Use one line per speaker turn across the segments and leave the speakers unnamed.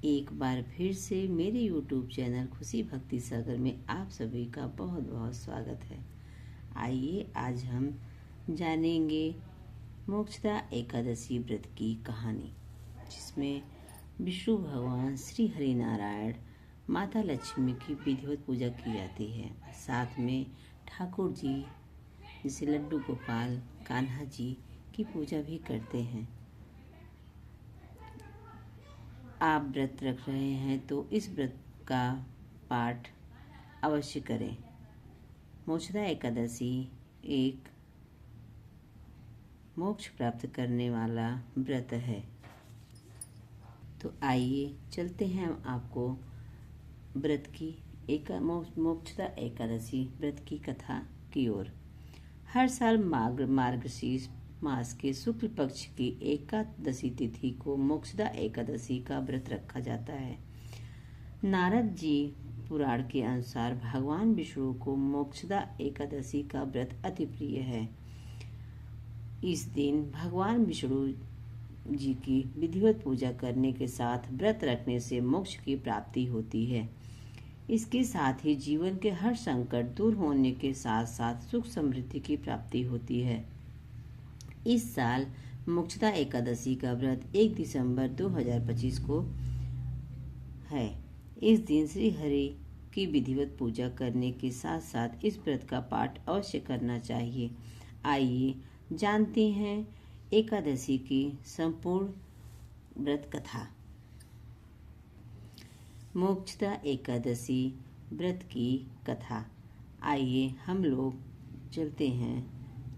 एक बार फिर से मेरे YouTube चैनल खुशी भक्ति सागर में आप सभी का बहुत बहुत स्वागत है। आइए आज हम जानेंगे मोक्षदा एकादशी व्रत की कहानी, जिसमें विष्णु भगवान श्री हरि नारायण माता लक्ष्मी की विधिवत पूजा की जाती है। साथ में ठाकुर जी जैसे लड्डू गोपाल कान्हा जी की पूजा भी करते हैं। आप व्रत रख रहे हैं तो इस व्रत का पाठ अवश्य करें। मोक्षदा एकादशी एक मोक्ष प्राप्त करने वाला व्रत है। तो आइए चलते हैं हम आपको व्रत की मोक्षदा एकादशी व्रत की कथा की ओर। हर साल मार्गशीर्ष मास के शुक्ल पक्ष की एकादशी तिथि को मोक्षदा एकादशी का व्रत रखा जाता है। नारद जी पुराण के अनुसार भगवान विष्णु को मोक्षदा एकादशी का व्रत अति प्रिय है। इस दिन भगवान विष्णु जी की विधिवत पूजा करने के साथ व्रत रखने से मोक्ष की प्राप्ति होती है। इसके साथ ही जीवन के हर संकट दूर होने के साथ साथ सुख समृद्धि की प्राप्ति होती है। इस साल मोक्षदा एकादशी का व्रत 1 दिसंबर 2025 को है। इस दिन श्री हरि की विधिवत पूजा करने के साथ साथ इस व्रत का पाठ अवश्य करना चाहिए। आइए जानते हैं एकादशी की संपूर्ण व्रत कथा। मोक्षदा एकादशी व्रत की कथा। आइए हम लोग चलते हैं,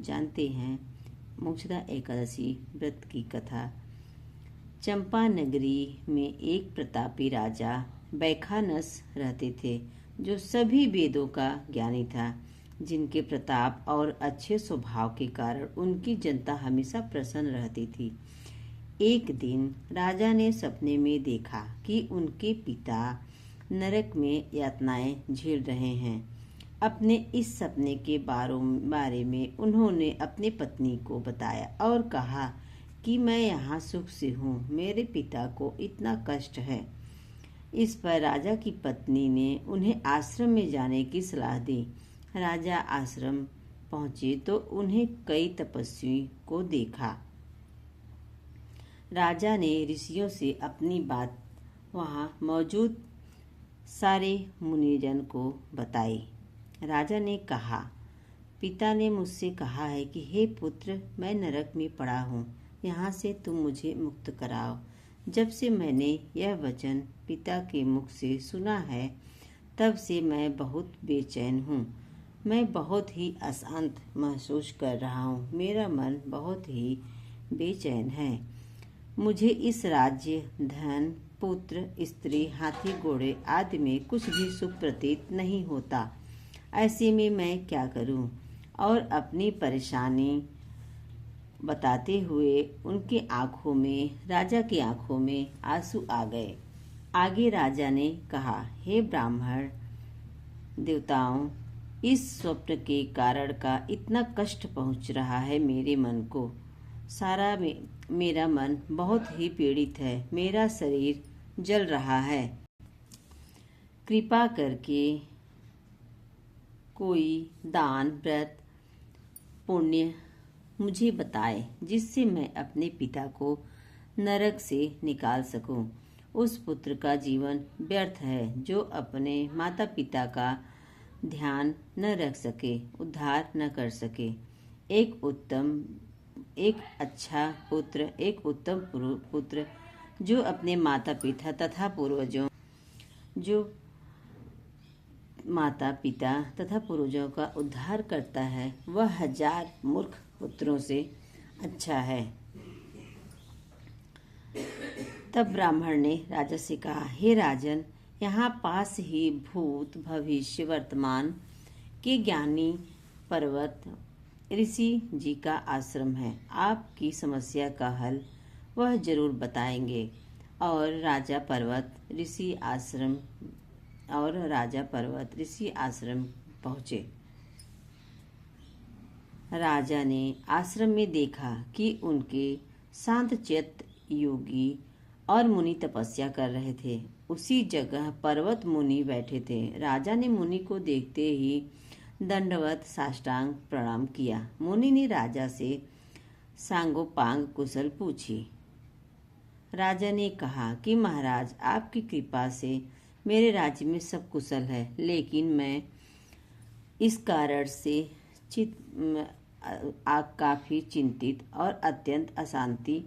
जानते हैं मोक्षदा एकादशी व्रत की कथा। चंपा नगरी में एक प्रतापी राजा बैखानस रहते थे, जो सभी वेदों का ज्ञानी था, जिनके प्रताप और अच्छे स्वभाव के कारण उनकी जनता हमेशा प्रसन्न रहती थी। एक दिन राजा ने सपने में देखा कि उनके पिता नरक में यातनाएं झेल रहे हैं। अपने इस सपने के बारे में उन्होंने अपनी पत्नी को बताया और कहा कि मैं यहाँ सुख से हूँ, मेरे पिता को इतना कष्ट है। इस पर राजा की पत्नी ने उन्हें आश्रम में जाने की सलाह दी। राजा आश्रम पहुँचे तो उन्हें कई तपस्वी को देखा। राजा ने ऋषियों से अपनी बात वहाँ मौजूद सारे मुनिजन को बताई। राजा ने कहा, पिता ने मुझसे कहा है कि हे पुत्र, मैं नरक में पड़ा हूँ, यहाँ से तुम मुझे मुक्त कराओ। जब से मैंने यह वचन पिता के मुख से सुना है, तब से मैं बहुत बेचैन हूँ। मैं बहुत ही अशांत महसूस कर रहा हूँ। मेरा मन बहुत ही बेचैन है। मुझे इस राज्य, धन, पुत्र, स्त्री, हाथी, घोड़े आदि में कुछ भी सुख प्रतीत नहीं होता। ऐसे में मैं क्या करूं? और अपनी परेशानी बताते हुए राजा की आंखों में आंसू आ गए। आगे राजा ने कहा, हे ब्राह्मण देवताओं, इस स्वप्न के कारण का इतना कष्ट पहुंच रहा है मेरे मन को। मेरा मन बहुत ही पीड़ित है। मेरा शरीर जल रहा है। कृपा करके कोई दान, व्रत, पुण्य मुझे बताए, जिससे मैं अपने पिता को नरक से निकाल सकूं। उस पुत्र का जीवन व्यर्थ है जो अपने माता पिता का ध्यान न रख सके, उद्धार न कर सके। एक उत्तम पुत्र जो अपने माता पिता तथा पूर्वजों का उद्धार करता है, वह 1000 मूर्ख पुत्रों से अच्छा है। तब ब्राह्मण ने राजा से कहा, हे राजन, यहाँ पास ही भूत, भविष्य, वर्तमान के ज्ञानी पर्वत ऋषि जी का आश्रम है। आपकी समस्या का हल वह जरूर बताएंगे। और राजा पर्वत ऋषि आश्रम पहुँचे। राजा ने आश्रम में देखा कि उनके शांत चित्त योगी और मुनि तपस्या कर रहे थे। उसी जगह पर्वत मुनि बैठे थे। राजा ने मुनि को देखते ही दंडवत साष्टांग प्रणाम किया। मुनि ने राजा से सांगोपांग कुशल पूछी। राजा ने कहा कि महाराज, आपकी कृपा से मेरे राज्य में सब कुशल है, लेकिन मैं इस कारण से काफी चिंतित और अत्यंत अशांति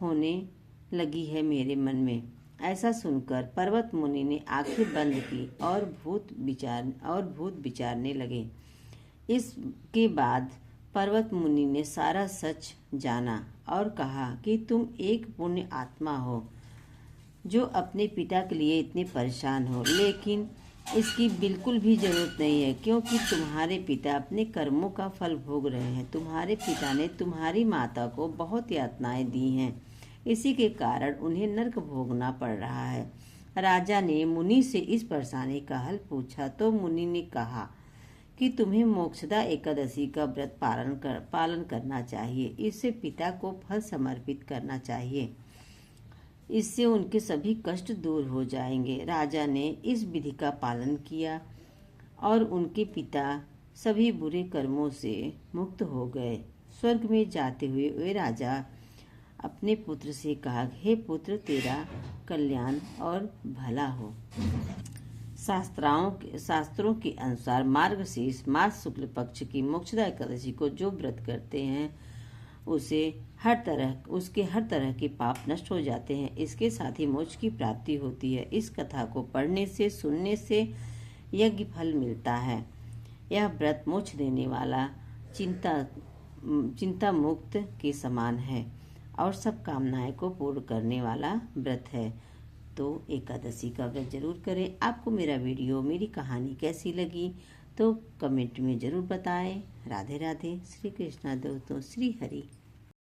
होने लगी है मेरे मन में। ऐसा सुनकर पर्वत मुनि ने आंखें बंद की और भूत विचारने लगे। इसके बाद पर्वत मुनि ने सारा सच जाना और कहा कि तुम एक पुण्य आत्मा हो जो अपने पिता के लिए इतने परेशान हो, लेकिन इसकी बिल्कुल भी जरूरत नहीं है, क्योंकि तुम्हारे पिता अपने कर्मों का फल भोग रहे हैं। तुम्हारे पिता ने तुम्हारी माता को बहुत यातनाएं दी हैं, इसी के कारण उन्हें नरक भोगना पड़ रहा है। राजा ने मुनि से इस परेशानी का हल पूछा तो मुनि ने कहा कि तुम्हें मोक्षदा एकादशी का व्रत पालन करना चाहिए। इससे पिता को फल समर्पित करना चाहिए। इससे उनके सभी कष्ट दूर हो जाएंगे। राजा ने इस विधि का पालन किया और उनके पिता सभी बुरे कर्मों से मुक्त हो गए। स्वर्ग में जाते हुए वे राजा अपने पुत्र से कहा, हे पुत्र, तेरा कल्याण और भला हो। शास्त्रों के अनुसार मार्गशीर्ष मास शुक्ल पक्ष की मोक्षदा एकादशी को जो व्रत करते हैं उसके हर तरह के पाप नष्ट हो जाते हैं। इसके साथ ही मोक्ष की प्राप्ति होती है। इस कथा को पढ़ने से, सुनने से यज्ञ फल मिलता है। यह व्रत मोक्ष देने वाला, चिंता मुक्त के समान है और सब कामनाएं को पूर्ण करने वाला व्रत है। तो एकादशी का व्रत जरूर करें। आपको मेरा वीडियो, मेरी कहानी कैसी लगी तो कमेंट में जरूर बताएं। राधे राधे। श्री कृष्णा दोस्तों, श्री हरि।